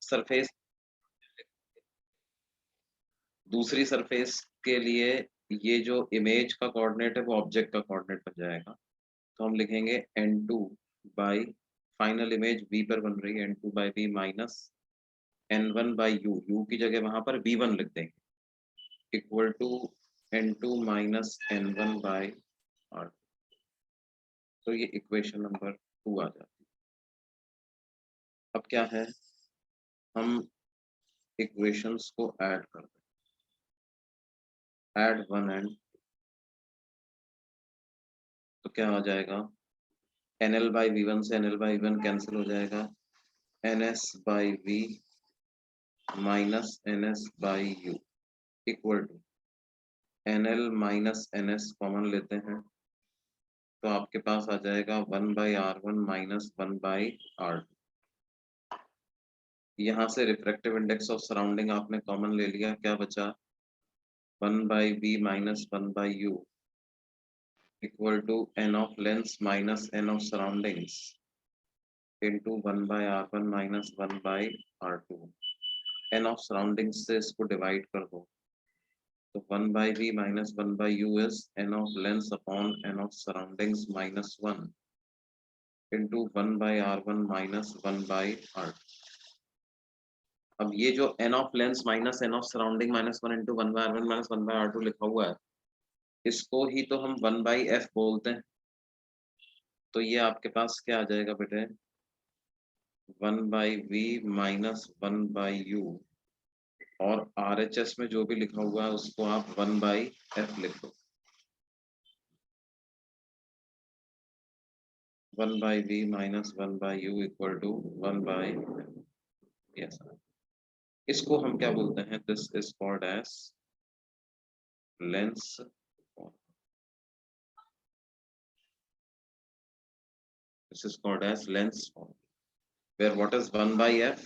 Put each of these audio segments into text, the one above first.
Surface दूसरी surface के लिए ये जो इमेज का कोऑर्डिनेट है वो ऑब्जेक्ट का कोऑर्डिनेट बन जाएगा। तो हम लिखेंगे n2 by final image v पर बन रही है n2 by v minus n1 by u की जगह वहां पर v1 लिख देंगे equal to n2 minus n1 by r। तो ये इक्वेशन नंबर 2 आ जाती है। अब क्या है, हम इक्वेशंस को ऐड कर दें, ऐड वन एंड, तो क्या आ जाएगा, nl बाई v1 से nl बाई v1 कैंसिल हो जाएगा, ns by v minus ns by u equal to nl minus ns common लेते हैं तो आपके पास आ जाएगा 1 by r1 minus 1 by r2। यहाँ से रिफ्रैक्टिव इंडेक्स ऑफ सराउंडिंग आपने कॉमन ले लिया, क्या बचा 1 by v minus 1 by u equal to n of lens minus n of surroundings into 1 by r1 minus 1 by r2। n of surroundings से इसको divide कर दो तो 1 by v minus 1 by u is n of lens upon n of surroundings minus 1 into 1 by r1 minus 1 by r2। अब ये जो n of lens minus n of surrounding minus 1 into 1 by r1 minus 1 by r2 लिखा हुआ है, इसको ही तो हम 1 by f बोलते हैं। तो ये आपके पास क्या आ जाएगा बेटे, 1 by v minus 1 by u, और RHS में जो भी लिखा हुआ है उसको आप 1 बाई f लिख दो। 1 by v minus 1 by u equal to 1 by yes. इसको हम क्या बोलते हैं, this is called as lens, this is called as lens form, where what is 1 by f,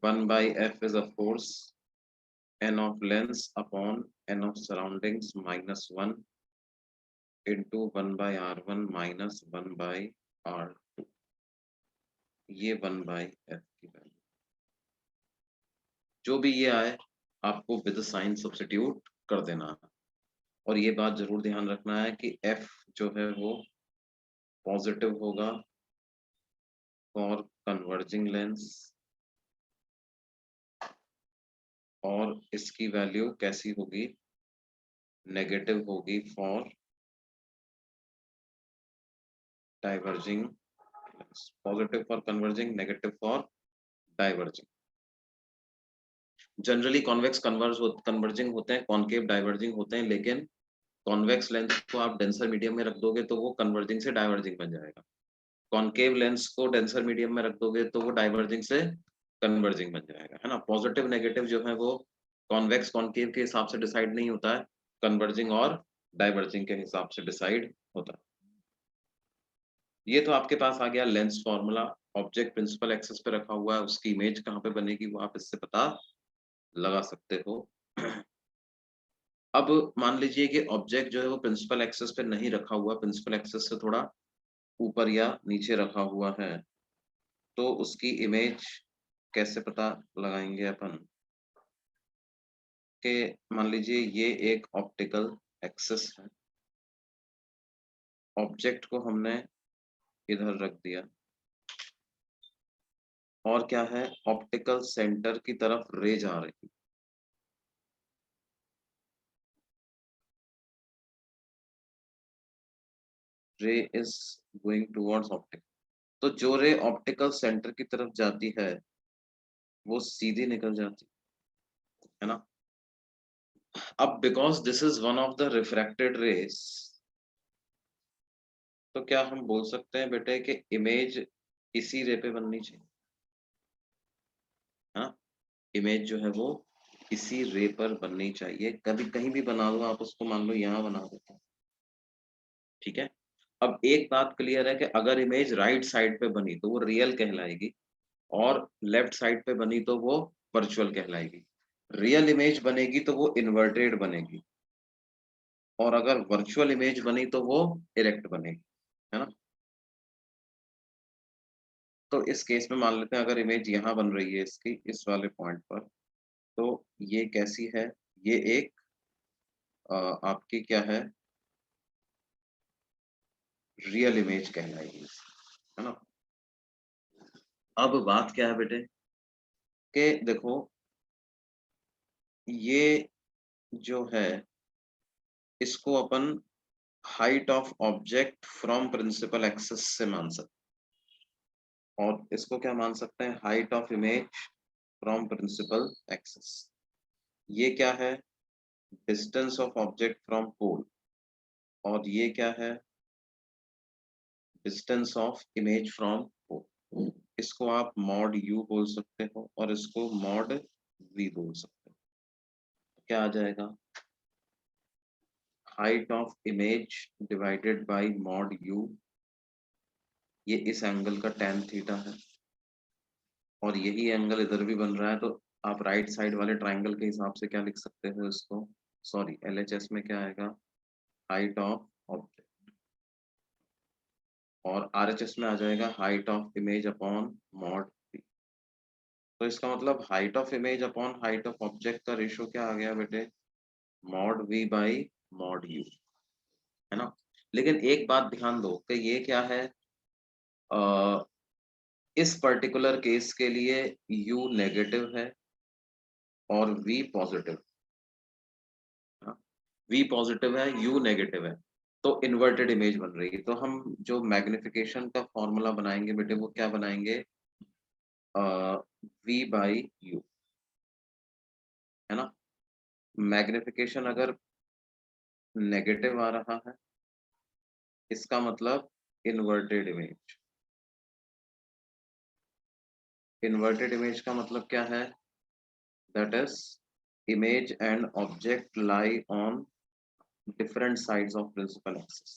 1 by f is of course n of lens upon n of surroundings minus 1 into 1 by r1 minus 1 by r2। ये 1 by f की value जो भी ये आए आपको with sign substitute कर देना है। और ये बात जरूर ध्यान रखना है कि f जो है वो पॉजिटिव होगा फॉर कन्वर्जिंग लेंस, और इसकी वैल्यू कैसी होगी, नेगेटिव होगी for diverging, positive for converging, negative for diverging. Generally convex converging होते हैं, कॉनकेव डाइवर्जिंग होते हैं, लेकिन कॉन्वेक्स लेंस को आप डेंसर मीडियम में रख दोगे तो वो कन्वर्जिंग से डाइवर्जिंग बन जाएगा। कॉनकेव लेंस को डेंसर मीडियम में रख दोगे तो वो डाइवर्जिंग से कन्वर्जिंग बन जाएगा, है ना। पॉजिटिव नेगेटिव जो है वो कॉन्वेक्स कॉनकेव के हिसाब से डिसाइड नहीं होता है, कन्वर्जिंग और डाइवर्जिंग के हिसाब से डिसाइड होता है। ये तो आपके पास आ गया lens formula. Object principal axis पे रखा हुआ है, उसकी इमेज कहाँ पे बनेगी वो आप इससे पता लगा सकते हो। अब मान लीजिए कि ऑब्जेक्ट जो है वो प्रिंसिपल एक्सिस पे नहीं रखा हुआ, प्रिंसिपल एक्सिस से थोड़ा ऊपर या नीचे रखा हुआ है, तो उसकी इमेज कैसे पता लगाएंगे अपन, कि मान लीजिए ये एक ऑप्टिकल एक्सिस है, ऑब्जेक्ट को हमने इधर रख दिया, और क्या है, ऑप्टिकल सेंटर की तरफ रे जा रही, रे इज गोइंग टुवर्ड्स ऑप्टिक। तो जो रे ऑप्टिकल सेंटर की तरफ जाती है वो सीधी निकल जाती है ना। अब because this is one of the refracted rays, तो क्या हम बोल सकते हैं बेटे कि इमेज इसी रे पे बननी चाहिए, हाँ, इमेज जो है वो इसी रे पर बननी चाहिए। कभी कहीं भी बना लो आप उसको, मान लो यहाँ बना देते हैं, ठीक है। अब एक बात क्लियर है कि अगर इमेज राइट साइड पे बनी तो वो रियल कहलाएगी, और लेफ्ट साइड पे बनी तो वो वर्चुअल कहलाएगी। रियल इमेज बनेगी तो वो इन्वर्टेड बनेगी, और अगर वर्चुअल इमेज बनी तो वो इरेक्ट बनेगी, है ना। तो इस केस में मान लेते हैं अगर इमेज यहाँ बन रही है इसकी इस वाले पॉइंट पर, तो ये कैसी है, ये एक आपकी क्या है, रियल इमेज कहलाएगी, है ना। अब बात क्या है बेटे कि देखो ये जो है इसको अपन height of object from principal axis से मान सकते हैं, और इसको क्या मान सकते हैं, height of image from principal axis. ये क्या है, distance of object from pole, और ये क्या है, distance of image from pole. इसको आप मॉड यू बोल सकते हो और इसको मॉड वी बोल सकते हो। क्या आ जाएगा, height of image divided by mod you, ये इस एंगल का tan थीटा है, और यही एंगल इधर भी बन रहा है, तो आप राइट साइड वाले ट्राइंगल के हिसाब से क्या लिख सकते हो इसको, सॉरी एलएचएस में क्या आएगा, हाइट ऑफ ऑब्जेक्ट, और आरएचएस में आ जाएगा height of image upon mod we. तो इसका मतलब height of image upon height of object का रेशियो क्या आ गया बेटे, mod we by mod you, है ना। लेकिन एक बात ध्यान दो कि ये क्या है, अ, इस पर्टिकुलर केस के लिए u नेगेटिव है और v पॉजिटिव, v पॉजिटिव है u नेगेटिव है, तो इन्वर्टेड इमेज बन रही है। तो हम जो मैग्निफिकेशन का फॉर्मूला बनाएंगे बेटे वो क्या बनाएंगे, v बाई यू, है ना। मैग्निफिकेशन अगर नेगेटिव आ रहा है इसका मतलब इन्वर्टेड इमेज, इन्वर्टेड इमेज का मतलब क्या है, that is image and object lie on different sides of principal axis।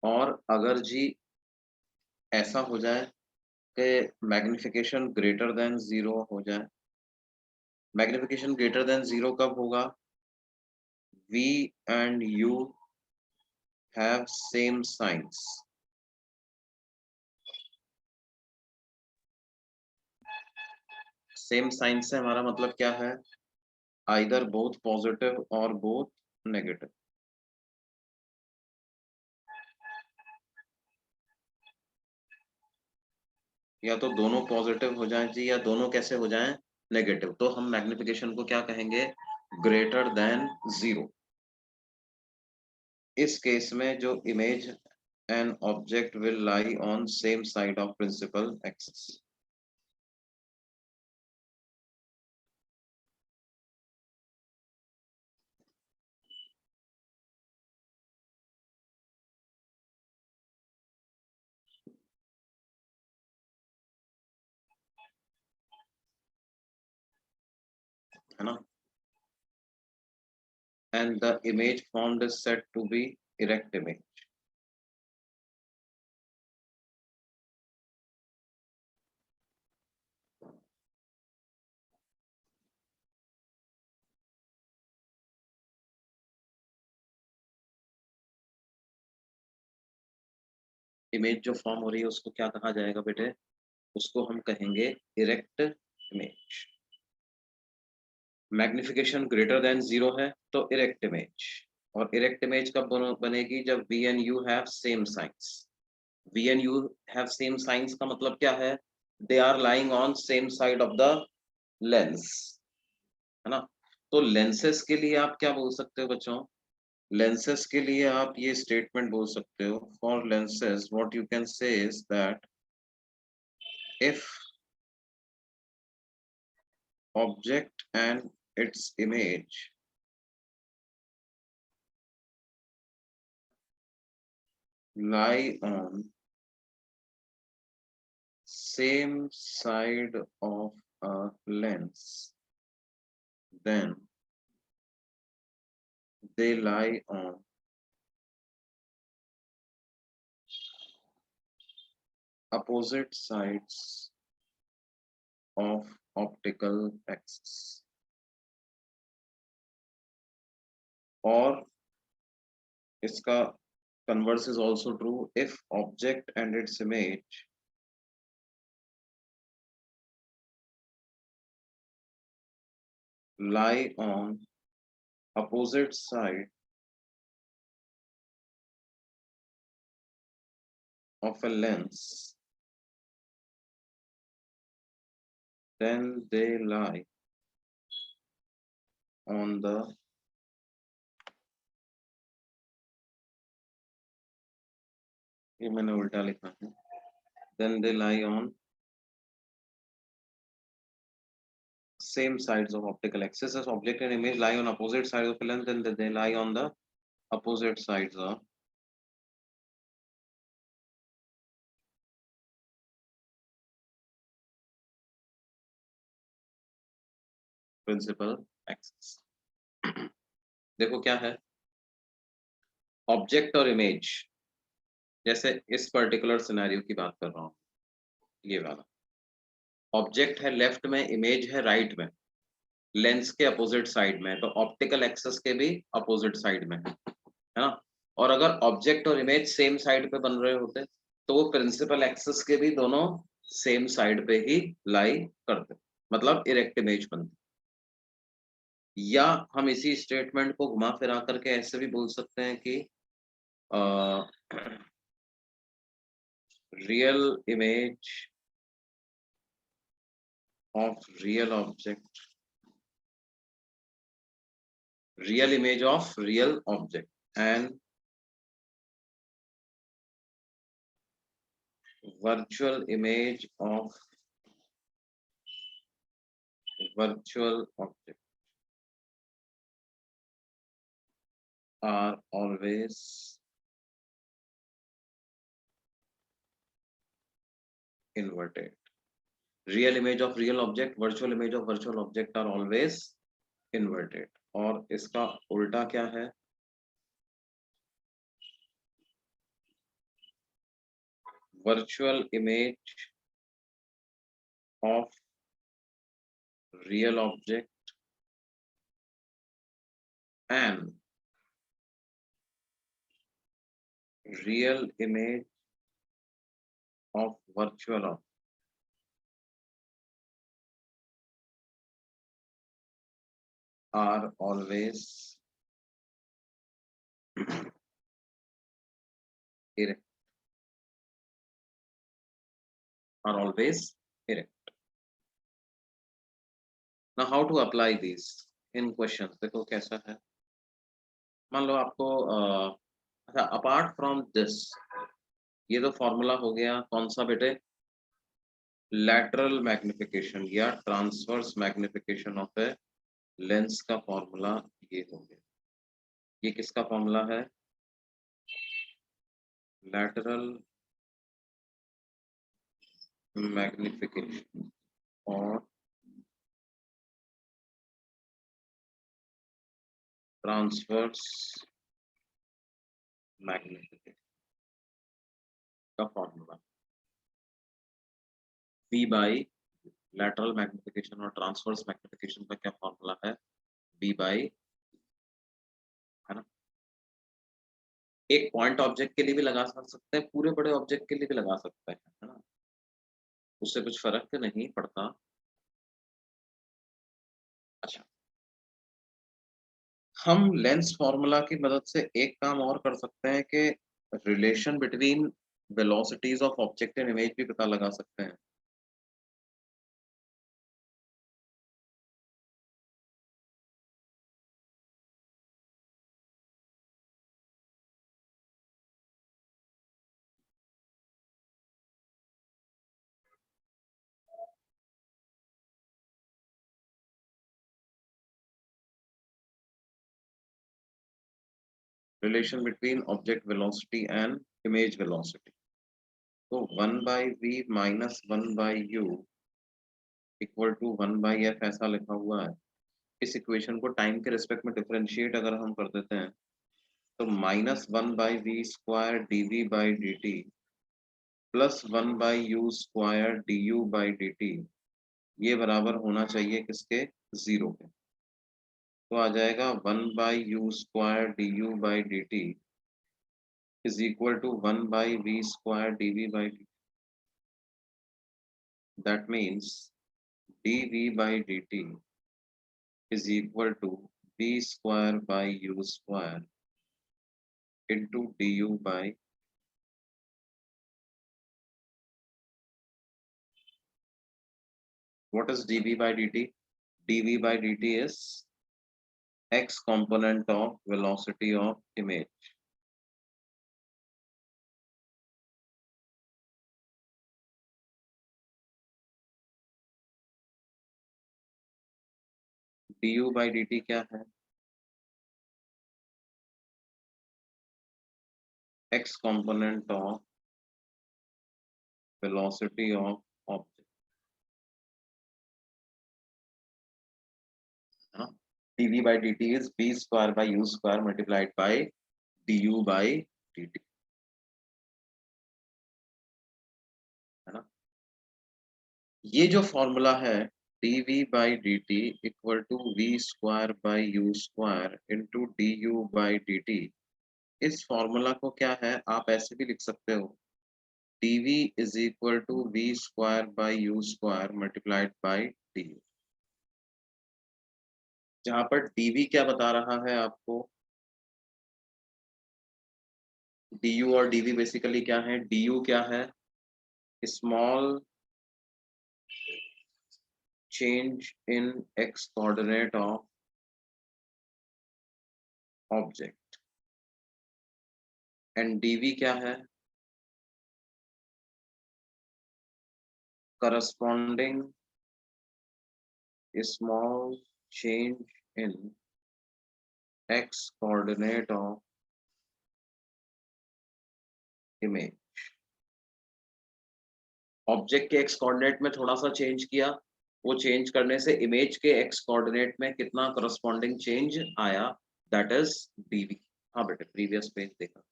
और अगर जी ऐसा हो जाए कि मैग्निफिकेशन ग्रेटर देन जीरो हो जाए, मैग्निफिकेशन ग्रेटर देन जीरो कब होगा, v and u have same signs, same sign से हमारा मतलब क्या है, आइदर बोथ पॉजिटिव और बोथ नेगेटिव, या तो दोनों पॉजिटिव हो जाएं जी या दोनों कैसे हो जाएं, नेगेटिव, तो हम मैग्निफिकेशन को क्या कहेंगे, ग्रेटर देन जीरो। इस केस में जो image and object will lie on same side of principal axis. है ना, and the image formed is said to be erect image। Image जो फॉर्म हो रही है उसको क्या कहा जाएगा बेटे, उसको हम कहेंगे erect image. Magnification greater than zero है तो इरेक्ट इमेज, और इरेक्ट इमेज कब बनेगी, जब we and you have same science. We and you have same science का मतलब क्या है, they are lying on same side of the lens, है ना। तो लेंसेस के लिए आप क्या बोल सकते हो बच्चों, लेंसेस के लिए आप ये स्टेटमेंट बोल सकते हो, for lenses what you can say is that if object and its image lie on same side of a lens, then they lie on opposite sides of optical axis, और इसका converse is also true if object and its image lie on opposite side of a lens, then they lie on the ये मैंने उल्टा लिखा है, then they lie on same sides of optical axis. As object and image lie on opposite sides of a lens, then they lie on the opposite sides of principal axis. देखो क्या है, object और image, जैसे इस particular scenario की बात कर रहा हूँ, ये वाला ऑब्जेक्ट है लेफ्ट में, इमेज है राइट में, लेंस के अपोजिट साइड में, तो ऑप्टिकल एक्सिस के भी अपोजिट साइड में है ना। और अगर ऑब्जेक्ट और इमेज सेम साइड पे बन रहे होते तो वो प्रिंसिपल एक्सिस के भी दोनों सेम साइड पे ही लाई करते, मतलब इरेक्ट इमेज बनती। या हम इसी स्टेटमेंट को घुमा फिरा करके ऐसे भी बोल सकते हैं कि real image of real object, real image of real object and virtual image of virtual object are always inverted. Real image of real object, virtual image of virtual object are always inverted. और इसका उल्टा क्या है, virtual image of real object and real image of virtual object are always erect. Are always erect. Now how to apply these in questions? देखो कैसा है, मान लो आपको अच्छा अपार्ट फ्रॉम दिस, ये तो फॉर्मूला हो गया कौन सा बेटे, लैटरल मैग्निफिकेशन या transverse magnification of a lens का फॉर्मूला ये हो गया। ये किसका फॉर्मूला है, लैटरल मैग्निफिकेशन और ट्रांसवर्स मैग्निफिकेशन का formula V by lateral magnification और ट्रांसवर्स मैग्निफिकेशन का क्या फॉर्मूला है, V बाई, है ना। एक पॉइंट ऑब्जेक्ट के लिए भी लगा सकते हैं, पूरे बड़े ऑब्जेक्ट के लिए भी लगा सकते हैं, है ना, उससे कुछ फर्क नहीं पड़ता। अच्छा, हम लेंस फॉर्मूला की मदद से एक काम और कर सकते हैं कि relation between velocities of object and image भी पता लगा सकते हैं। Relation between object velocity and image velocity, तो 1/v minus 1/u equal to 1/f ऐसा लिखा हुआ है। इस इक्वेशन को टाइम के रिस्पेक्ट में डिफरेंशिएट अगर हम कर देते हैं तो -1/v² dv/dt plus 1/u² du/dt, ये बराबर होना चाहिए किसके, 0 के। तो आ जाएगा 1/u² du/dt is equal to 1/v² dv/dt. That means dv/dt is equal to v²/u² into du/. What is dv/dt? dv/dt is x component of velocity of image. du/dt क्या है? x component of velocity of object. dv/dt is v²/u² multiplied by du/dt, है ना? ये जो formula है dv/dt equal to v²/u² into du/dt, इस formula को क्या है आप ऐसे भी लिख सकते हो, dv is equal to v²/u² multiplied by du, जहां पर dv क्या बता रहा है आपको, du और dv बेसिकली क्या है, du क्या है, small change in x coordinate of object, and dv क्या है, corresponding small change in x coordinate of image. Object के x कोऑर्डिनेट में थोड़ा सा चेंज किया, वो चेंज करने से इमेज के x कोऑर्डिनेट में कितना करस्पॉन्डिंग चेंज आया, दैट इज dv. हाँ बेटे प्रीवियस पेज देखा।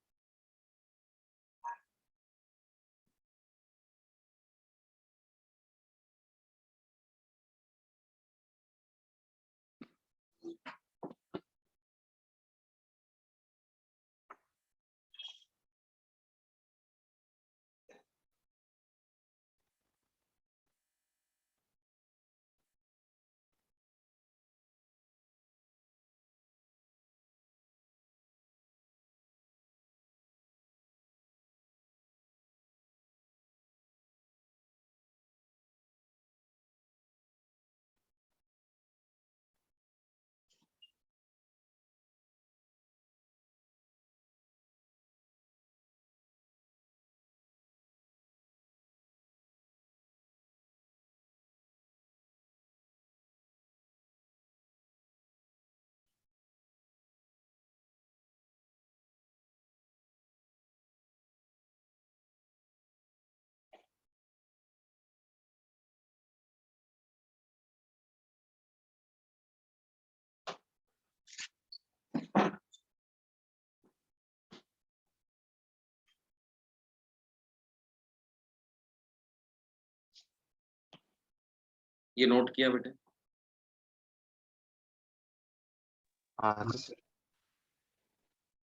ये नोट किया बेटे?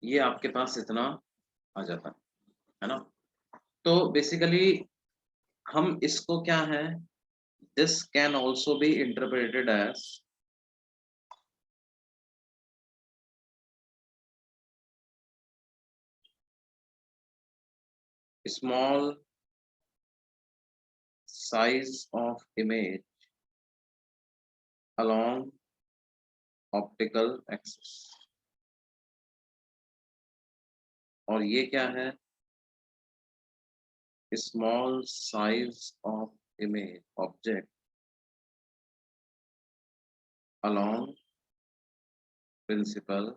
ये आपके पास इतना आ जाता है ना? तो बेसिकली हम इसको क्या है, this can also be interpreted as small size of image along optical axis, और ये क्या है, small size of image object along principal.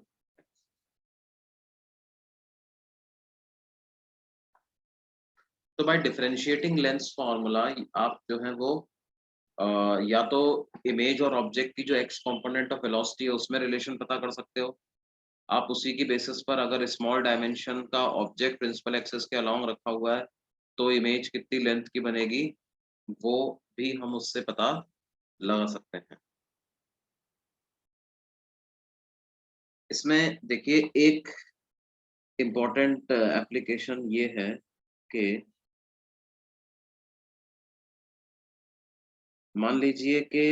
तो बाय डिफरेंशिएटिंग लेंस फॉर्मूला आप जो है वो या तो इमेज और ऑब्जेक्ट की जो एक्स कंपोनेंट ऑफ वेलोसिटी है उसमें रिलेशन पता कर सकते हो, आप उसी की बेसिस पर अगर स्मॉल डायमेंशन का ऑब्जेक्ट प्रिंसिपल एक्सिस के अलोंग रखा हुआ है तो इमेज कितनी लेंथ की बनेगी वो भी हम उससे पता लगा सकते हैं। इसमें देखिए एक इम्पोर्टेंट एप्लीकेशन ये है कि मान लीजिए कि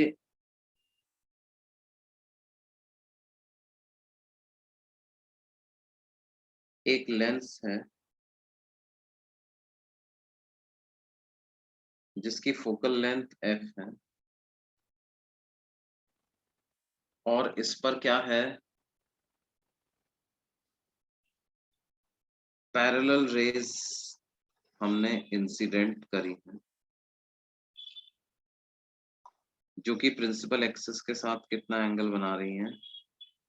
एक लेंस है जिसकी फोकल लेंथ f है और इस पर क्या है, पैरेलल रेज हमने इंसिडेंट करी है जो कि प्रिंसिपल एक्सिस के साथ कितना एंगल बना रही हैं,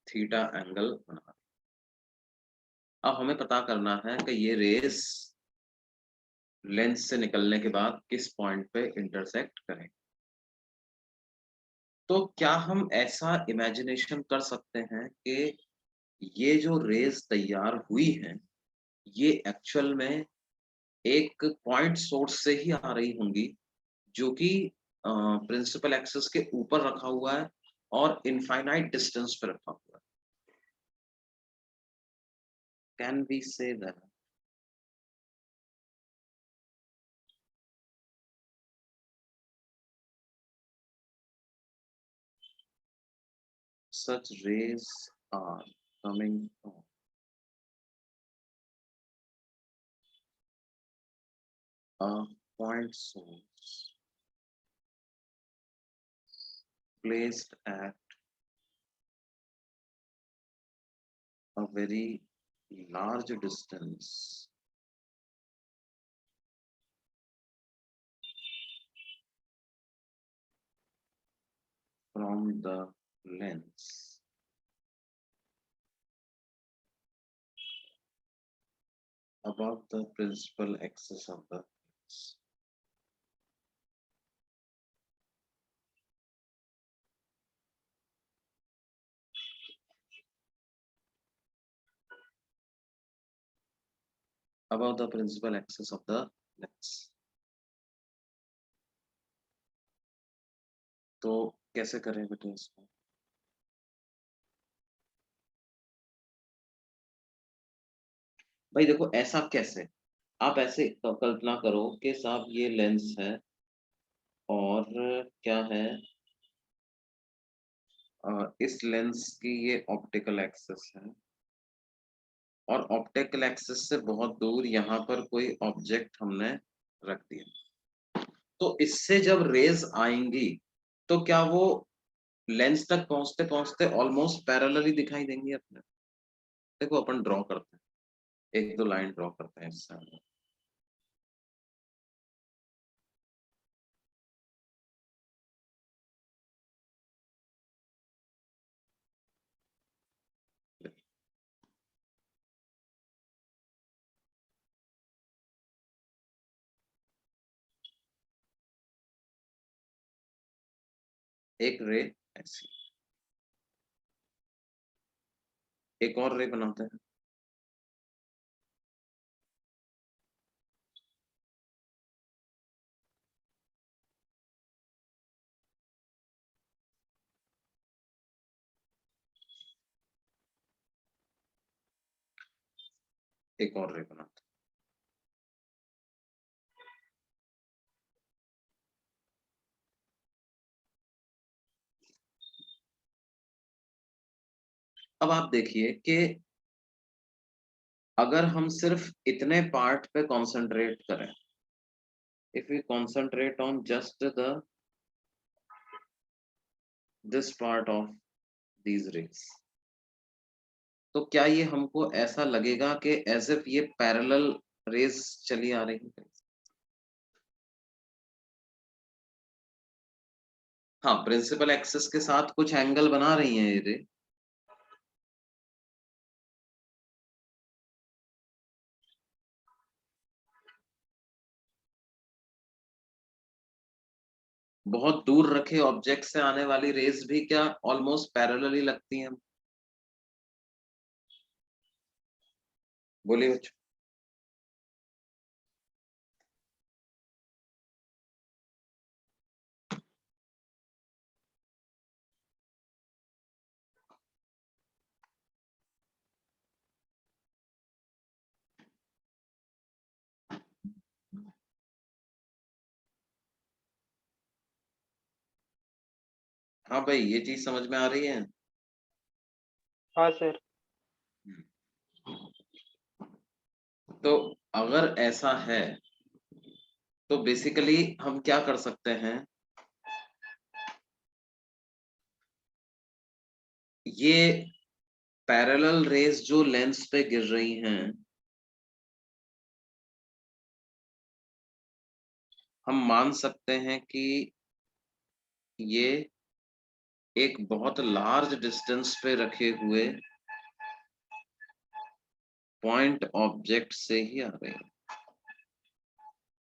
थीटा एंगल बना रही हैं। अब हमें पता करना है कि ये रेस लेंस से निकलने के बाद किस पॉइंट पे इंटरसेक्ट करें। तो क्या हम ऐसा इमेजिनेशन कर सकते हैं कि ये जो रेस तैयार हुई है ये एक्चुअल में एक पॉइंट सोर्स से ही आ रही होंगी जो कि प्रिंसिपल एक्सिस के ऊपर रखा हुआ है और इनफाइनाइट डिस्टेंस पे रखा हुआ है। Can we say that such rays are coming from a point source placed at a very large distance from the lens above the principal axis of the lens. Above the principal axis of the lens. तो कैसे करें बेटे इसको? भाई देखो ऐसा कैसे, आप ऐसे कल्पना करो कि साहब ये लेंस है और क्या है, इस लेंस की ये ऑप्टिकल एक्सिस है और ऑप्टिकल एक्सिस से बहुत दूर यहाँ पर कोई ऑब्जेक्ट हमने रख दिया। तो इससे जब रेज आएंगी तो क्या वो लेंस तक पहुंचते पहुंचते ऑलमोस्ट पैरेलली दिखाई देंगी अपने। देखो अपन ड्रॉ करते हैं, एक दो लाइन ड्रॉ करते हैं इससे। एक रे ऐसी, एक और रे बनाते हैं, एक और रे बनाते हैं। अब आप देखिए कि अगर हम सिर्फ इतने पार्ट पे कंसंट्रेट करें, if we concentrate on just the this part of these rays, तो क्या ये हमको ऐसा लगेगा कि एज इफ ये पैरेलल रेज चली आ रही है? हाँ, प्रिंसिपल एक्सिस के साथ कुछ एंगल बना रही हैं ये रे। बहुत दूर रखे ऑब्जेक्ट से आने वाली रेज भी क्या ऑलमोस्ट पैरेलल ही लगती हैं? बोलिए बच्चों। हाँ भाई, ये चीज समझ में आ रही है? हाँ सर। तो अगर ऐसा है तो बेसिकली हम क्या कर सकते हैं, ये पैरेलल रेज जो लेंस पे गिर रही हैं, हम मान सकते हैं कि ये एक बहुत लार्ज डिस्टेंस पे रखे हुए पॉइंट ऑब्जेक्ट से ही आ रहे हैं।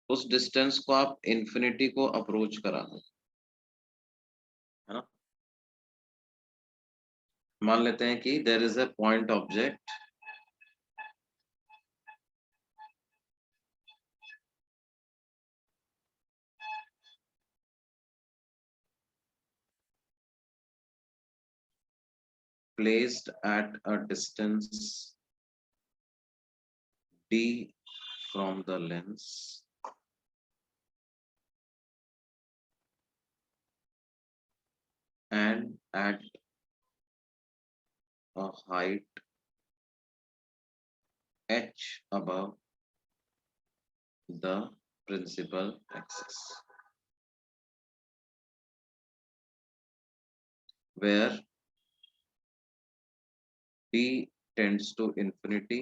उस डिस्टेंस को आप इन्फिनिटी को अप्रोच करा दो, है ना। मान लेते हैं कि there is a point object placed at a distance d from the lens and at a height h above the principal axis, where d tends to infinity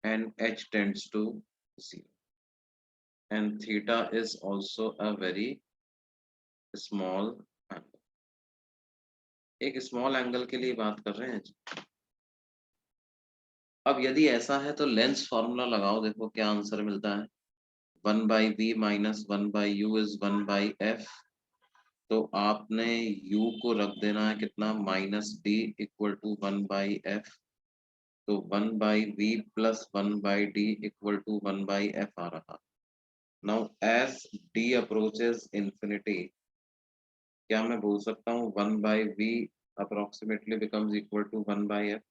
and h tends to 0, and theta is also a very small angle. एक small angle के लिए बात कर रहे हैं जी। अब यदि ऐसा है तो लेंस फॉर्मूला लगाओ, देखो क्या आंसर मिलता है। 1/v minus 1/u is 1/f। तो आपने u को रख देना है कितना, -d इक्वल टू 1/f। तो 1/v plus 1/d equal to 1/f आ रहा। Now as d approaches infinity, क्या मैं बोल सकता हूँ 1/v approximately becomes equal to 1/f,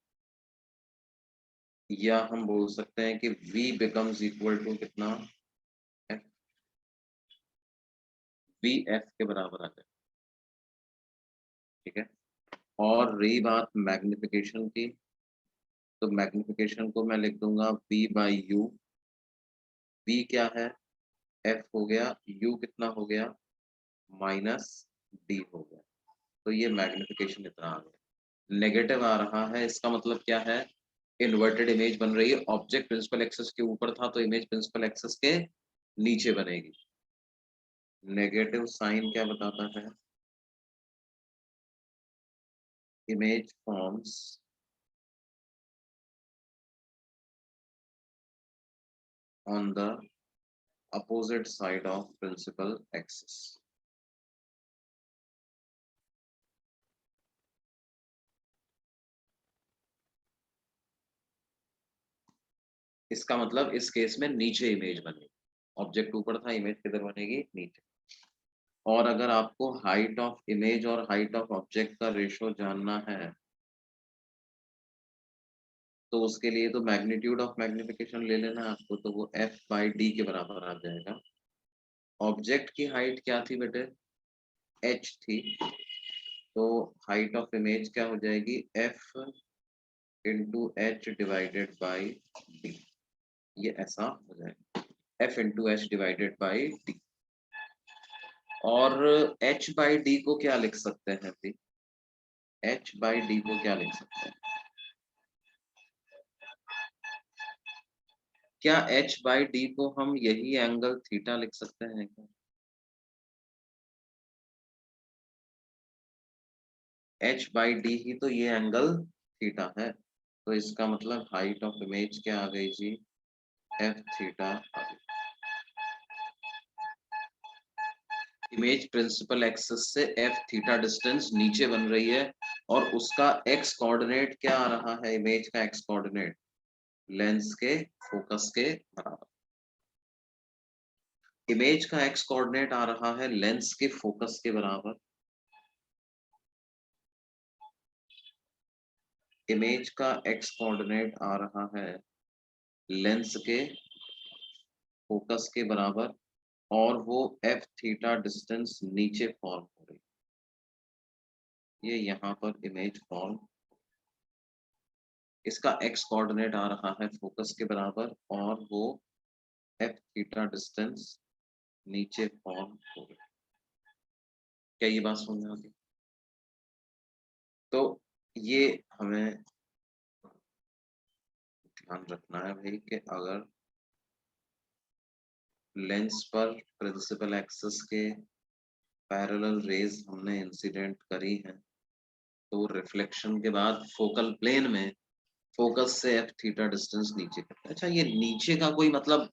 या हम बोल सकते हैं कि v बिकम्स इक्वल टू कितना, f, v f के बराबर आ जाए। ठीक है। और रही बात मैग्निफिकेशन की, तो मैग्निफिकेशन को मैं लिख दूंगा v/u। v क्या है, f हो गया, u कितना हो गया, -d हो गया। तो ये मैग्निफिकेशन इतना आ गया। नेगेटिव आ रहा है, इसका मतलब क्या है, इन्वर्टेड इमेज बन रही है। ऑब्जेक्ट प्रिंसिपल एक्सिस के ऊपर था तो इमेज प्रिंसिपल एक्सिस के नीचे बनेगी। नेगेटिव साइन क्या बताता है, image forms on the opposite side of principal axis. इसका मतलब इस केस में नीचे इमेज बनेगी, ऑब्जेक्ट ऊपर था, इमेज किधर बनेगी, नीचे। और अगर आपको हाइट ऑफ इमेज और हाइट ऑफ ऑब्जेक्ट का रेशो जानना है तो उसके लिए तो मैग्नीट्यूड ऑफ मैग्निफिकेशन ले लेना है आपको, तो वो f/d के बराबर आ जाएगा। ऑब्जेक्ट की हाइट क्या थी बेटे, h थी, तो हाइट ऑफ इमेज क्या हो जाएगी, f into H divided by D. ये ऐसा हो जाएगा, f into H divided by D. और h/d को क्या लिख सकते हैं अभी, h/d को क्या लिख सकते हैं, क्या h/d को हम यही एंगल थीटा लिख सकते हैं क्या, h/d ही तो ये एंगल थीटा है। तो इसका मतलब हाइट ऑफ इमेज क्या आ गई जी, f थीटा आ गई। इमेज प्रिंसिपल एक्सिस से f थीटा डिस्टेंस नीचे बन रही है और उसका x कोऑर्डिनेट क्या आ रहा है, इमेज का x कोऑर्डिनेट लेंस के फोकस के बराबर। इमेज का x कोऑर्डिनेट आ रहा है लेंस के फोकस के बराबर। इमेज का x कोऑर्डिनेट आ रहा है लेंस के फोकस के बराबर, और वो f थीटा डिस्टेंस नीचे फॉर्म हो रही है। ये यहाँ पर इमेज फॉर्म, इसका एक्स कोऑर्डिनेट आ रहा है फोकस के बराबर और वो एफ थीटा डिस्टेंस नीचे फॉर्म हो गया। क्या ये बात समझ में आती? तो ये हमें ध्यान रखना है भाई कि अगर लेंस पर प्रिंसिपल एक्सिस के पैरेलल रेज हमने इंसिडेंट करी है तो रिफ्लेक्शन के बाद फोकल प्लेन में फोकस से एफ थीटा डिस्टेंस नीचे करता है। अच्छा, ये नीचे का कोई मतलब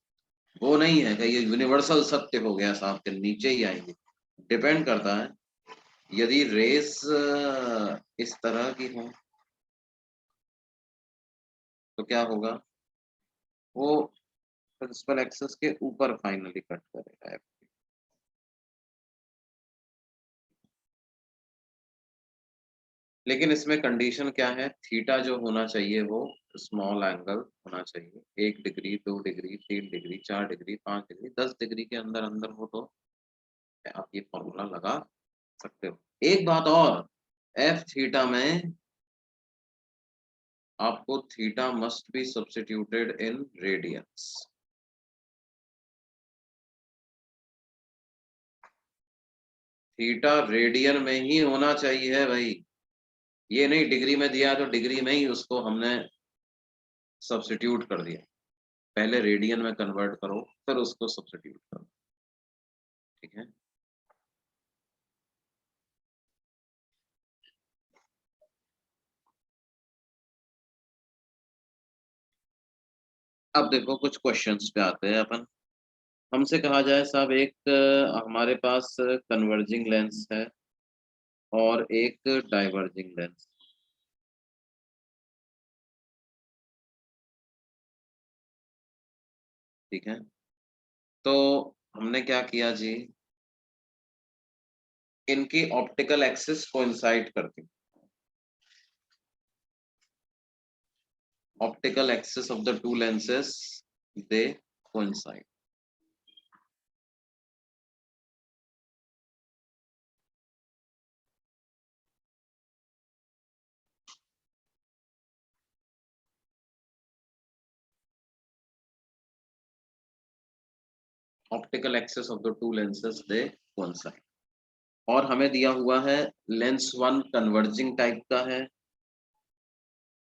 वो नहीं है कि ये यूनिवर्सल सत्य हो गया साहब के नीचे ही आएंगे। डिपेंड करता है, यदि रेस इस तरह की हो तो क्या होगा, वो प्रिंसिपल एक्सिस के ऊपर फाइनली कट करेगा। लेकिन इसमें कंडीशन क्या है, थीटा जो होना चाहिए वो स्मॉल एंगल होना चाहिए, 1 degree 2 degree 3 degree 4 degree 5 degree 10 degree के अंदर अंदर हो तो आप ये फॉर्मूला लगा सकते हो। एक बात और, एफ थीटा में आपको theta must be substituted in radiance. Theta radian में ही होना चाहिए भाई, ये नहीं डिग्री में दिया तो डिग्री में ही उसको हमने सब्स्टिट्यूट कर दिया। पहले रेडियन में कन्वर्ट करो फिर उसको सब्स्टिट्यूट करो, ठीक है। अब देखो कुछ क्वेश्चंस पे आते हैं अपन। हमसे कहा जाए साहब एक हमारे पास कन्वर्जिंग लेंस है और एक डाइवर्जिंग लेंस, ठीक है। तो हमने क्या किया जी, इनकी ऑप्टिकल एक्सिस कोइंसाइड करती, optical axis of the two lenses they coincide. Optical axis of the two lenses they coincide. और हमें दिया हुआ है लेंस वन कन्वर्जिंग टाइप का है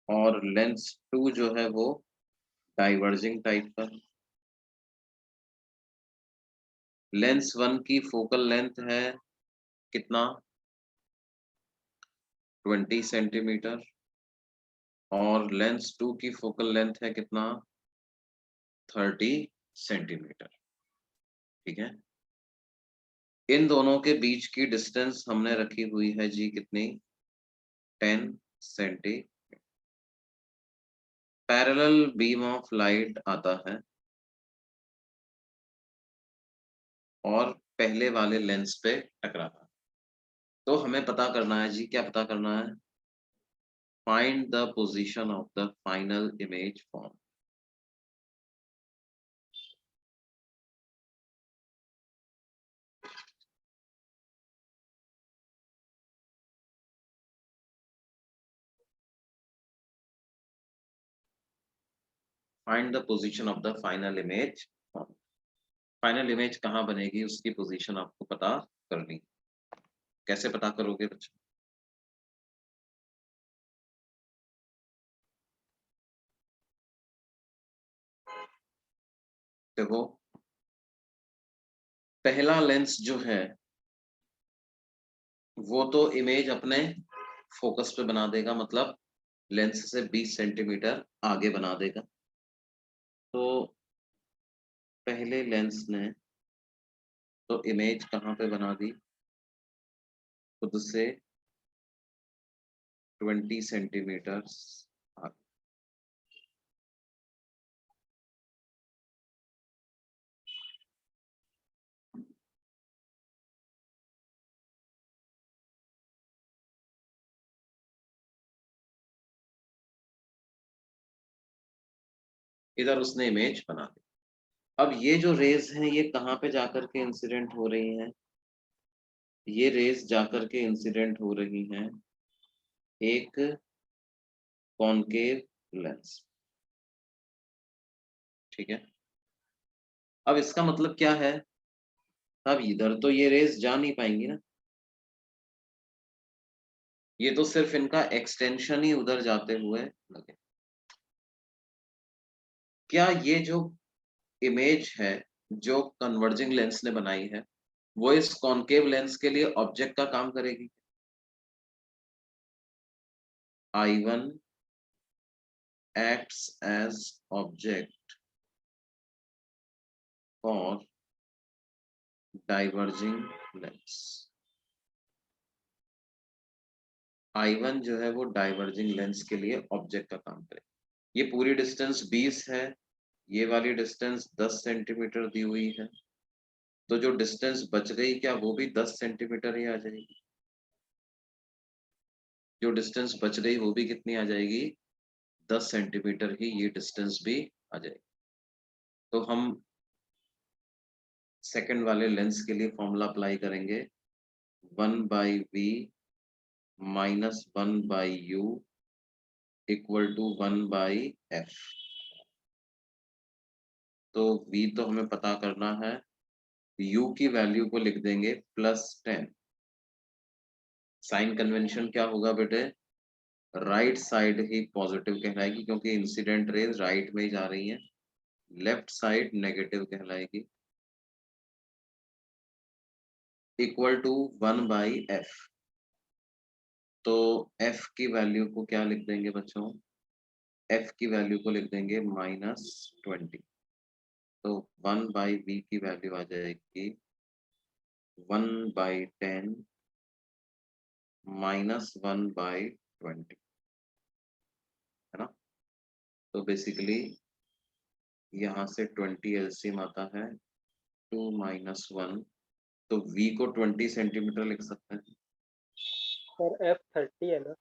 और लेंस टू जो है वो डाइवर्जिंग टाइप का है। लेंस वन की फोकल लेंथ है कितना, 20 सेंटीमीटर और लेंस टू की फोकल लेंथ है कितना, 30 सेंटीमीटर, ठीक है। इन दोनों के बीच की डिस्टेंस हमने रखी हुई है जी कितनी, 10 centimetre. Parallel beam of light आता है और पहले वाले लेंस पे टकराता है। तो हमें पता करना है जी, क्या पता करना है, find the position of the final image form. Find the position of the final image form. Final image कहाँ बनेगी उसकी पोजीशन आपको पता करनी। कैसे पता करोगे बच्चों, देखो पहला लेंस जो है वो तो इमेज अपने फोकस पे बना देगा, मतलब लेंस से 20 सेंटीमीटर आगे बना देगा। तो पहले लेंस ने तो इमेज कहाँ पे बना दी, खुद से 20 सेंटीमीटर आगे। इधर उसने इमेज बना दी। अब ये जो रेज हैं ये कहाँ पे जाकर के इंसिडेंट हो रही हैं, ये रेज जाकर के इंसिडेंट हो रही हैं एक कॉनकेव लेंस। ठीक है, अब इसका मतलब क्या है, अब इधर तो ये रेस जा नहीं पाएंगी ना, ये तो सिर्फ इनका एक्सटेंशन ही उधर जाते हुए लगे। क्या ये जो इमेज है जो कन्वर्जिंग लेंस ने बनाई है वो इस कॉनकेव लेंस के लिए ऑब्जेक्ट का काम करेगी? I1 acts as object for diverging lens। I1 जो है वो डाइवर्जिंग लेंस के लिए ऑब्जेक्ट का काम करेगा। ये पूरी डिस्टेंस 20 है, ये वाली डिस्टेंस 10 सेंटीमीटर दी हुई है, तो जो डिस्टेंस बच गई क्या वो भी 10 सेंटीमीटर ही आ जाएगी? जो डिस्टेंस बच गई वो भी कितनी आ जाएगी? 10 सेंटीमीटर ही ये डिस्टेंस भी आ जाएगी। तो हम सेकंड वाले लेंस के लिए फॉर्मूला अप्लाई करेंगे, 1/v minus 1/u equal to 1/f। तो v तो हमें पता करना है, u की वैल्यू को लिख देंगे +10। साइन कन्वेंशन क्या होगा बेटे, राइट साइड ही पॉजिटिव कहलाएगी क्योंकि इंसिडेंट रेज राइट में ही जा रही हैं, लेफ्ट साइड नेगेटिव कहलाएगी, इक्वल टू 1/f। तो f की वैल्यू को क्या लिख देंगे बच्चों, f की वैल्यू को लिख देंगे -20। तो 1/v की वैल्यू आ जाएगी 1/10 -1/20, है ना। तो बेसिकली यहाँ से 20 एलसीएम आता है 2 - 1, तो v को 20 सेंटीमीटर लिख सकते हैं। सर एफ 30 है ना।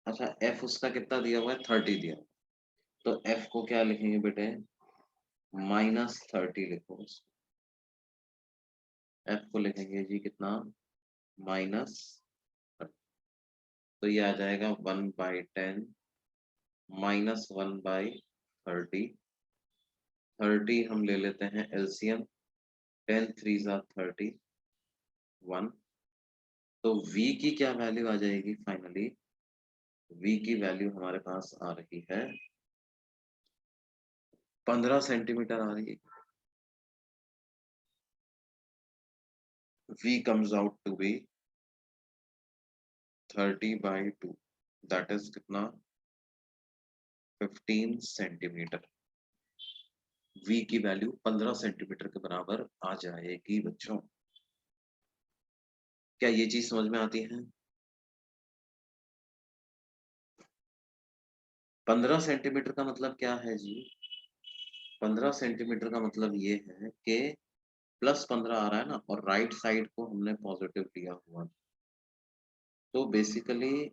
अच्छा, f उसका कितना दिया हुआ है, 30 दिया, तो f को क्या लिखेंगे बेटे, -30 लिखो उसको। f को लिखेंगे जी कितना, माइनस, तो ये आ जाएगा 1/10 -1/30। 30 हम ले लेते हैं एलसीएम, 10 3 30, 1। तो v की क्या वैल्यू आ जाएगी फाइनली, v की वैल्यू हमारे पास आ रही है 15 सेंटीमीटर आ रही है। v comes out to be 30/2, that is कितना, 15 सेंटीमीटर। v की वैल्यू 15 सेंटीमीटर के बराबर आ जाएगी बच्चों। क्या ये चीज समझ में आती है? 15 सेंटीमीटर का मतलब क्या है जी, 15 सेंटीमीटर का मतलब ये है कि +15 आ रहा है ना, और राइट साइड को हमने पॉजिटिव लिया हुआ, तो बेसिकली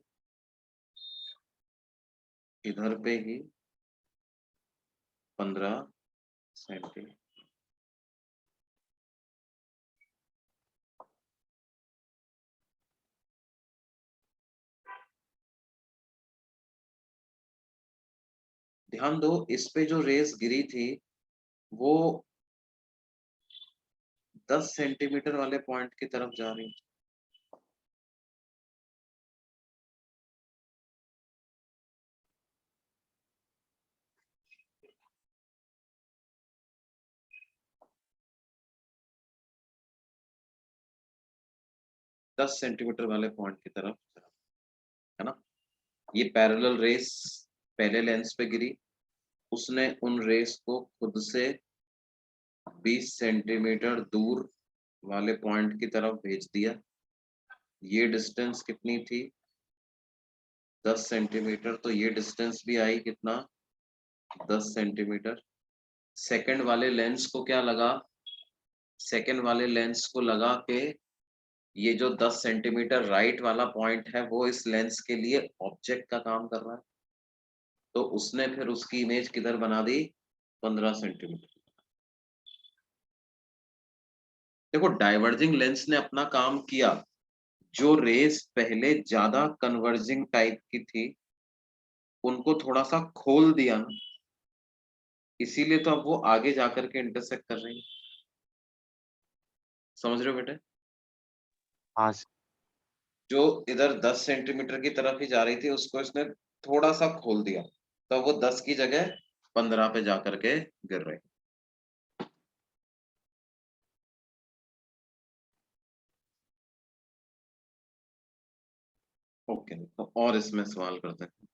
इधर पे ही 15 सेंटीमीटर। ध्यान दो, इस पे जो रेस गिरी थी वो 10 सेंटीमीटर वाले पॉइंट की तरफ जा रही, 10 सेंटीमीटर वाले पॉइंट की तरफ, है ना। ये पैरेलल रेस पहले लेंस पे गिरी, उसने उन रेस को खुद से 20 सेंटीमीटर दूर वाले पॉइंट की तरफ भेज दिया। ये डिस्टेंस कितनी थी, 10 सेंटीमीटर, तो ये डिस्टेंस भी आई कितना, 10 सेंटीमीटर। सेकंड वाले लेंस को क्या लगा, सेकंड वाले लेंस को लगा के ये जो 10 सेंटीमीटर राइट वाला पॉइंट है वो इस लेंस के लिए ऑब्जेक्ट का काम कर रहा है, तो उसने फिर उसकी इमेज किधर बना दी, 15 सेंटीमीटर। देखो डाइवर्जिंग लेंस ने अपना काम किया, जो रेस पहले ज्यादा कन्वर्जिंग टाइप की थी उनको थोड़ा सा खोल दिया ना, इसीलिए तो अब वो आगे जाकर के इंटरसेक्ट कर रही है। समझ रहे हो बेटे? हाँ जो इधर 10 सेंटीमीटर की तरफ ही जा रही थी उसको इसने थोड़ा सा खोल दिया, तो वो 10 की जगह 15 पे जाकर के गिर रही। ओके, तो और इसमें सवाल करते हैं।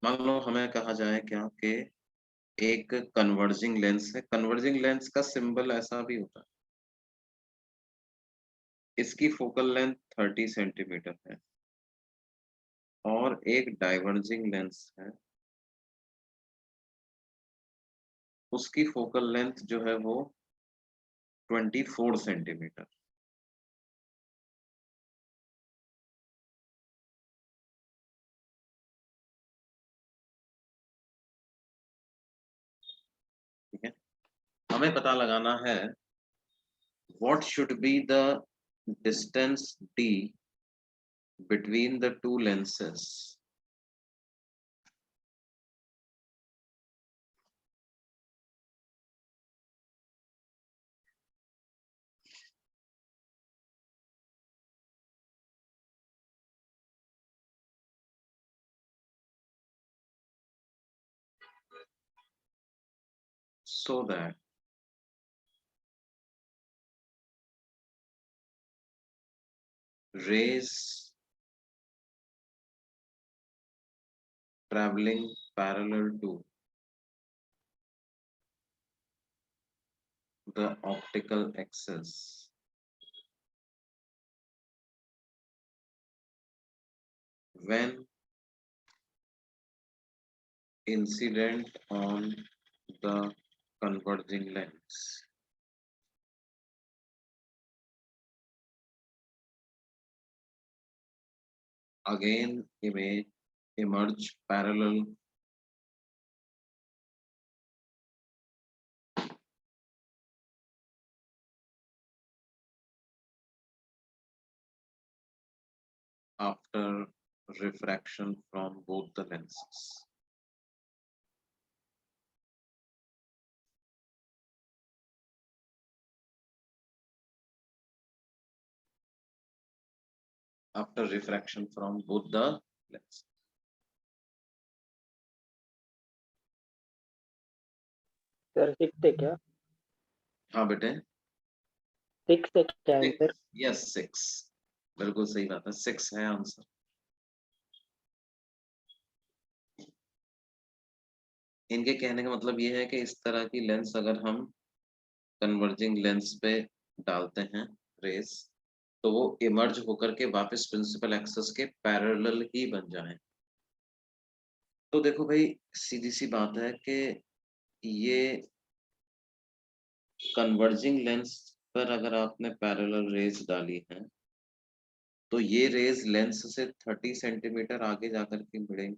मान लो हमें कहा जाए क्या कि एक कन्वर्जिंग लेंस है, कन्वर्जिंग लेंस का सिंबल ऐसा भी होता है, इसकी फोकल लेंथ 30 सेंटीमीटर है और एक डाइवर्जिंग लेंस है, उसकी फोकल लेंथ जो है वो 24 सेंटीमीटर। ठीक है, हमें पता लगाना है what should be the distance d between the two lenses so that rays traveling parallel to the optical axis when incident on the converging lens again image emerge parallel after refraction from both the lenses. After refraction from both the lenses. Sir 6 है क्या? हाँ बेटे, 6 है क्या answer? Yes 6, बिल्कुल सही बात है, 6 है आंसर। इनके कहने का मतलब ये है कि इस तरह की लेंस अगर हम कन्वर्जिंग लेंस पे डालते हैं रेस, तो वो इमर्ज होकर के वापस प्रिंसिपल एक्सिस के पैरेलल ही बन जाएं। तो देखो भाई, सीधी सी बात है कि ये कन्वर्जिंग लेंस पर अगर आपने पैरेलल रेज डाली है तो ये रेज लेंस से 30 सेंटीमीटर आगे जाकर के भिड़ेंगे,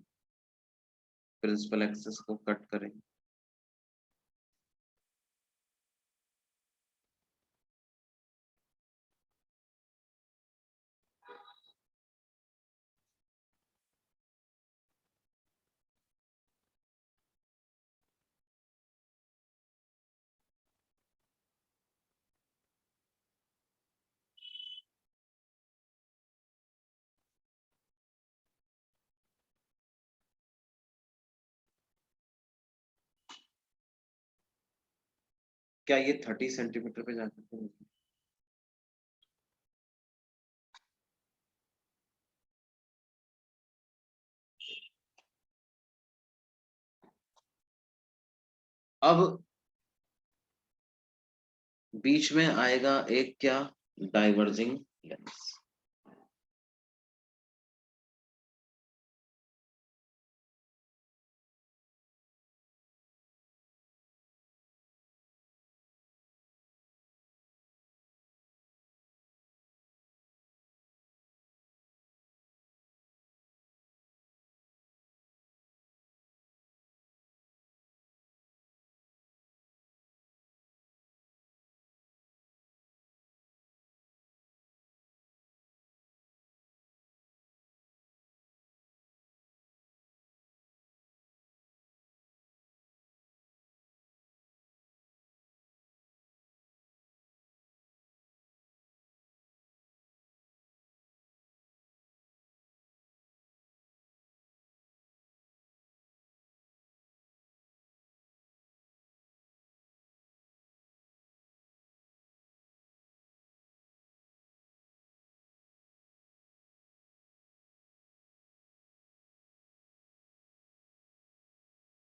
प्रिंसिपल एक्सिस को कट करेंगे। क्या ये 30 सेंटीमीटर पे जाकर के? अब बीच में आएगा एक क्या, डाइवर्जिंग लेंस।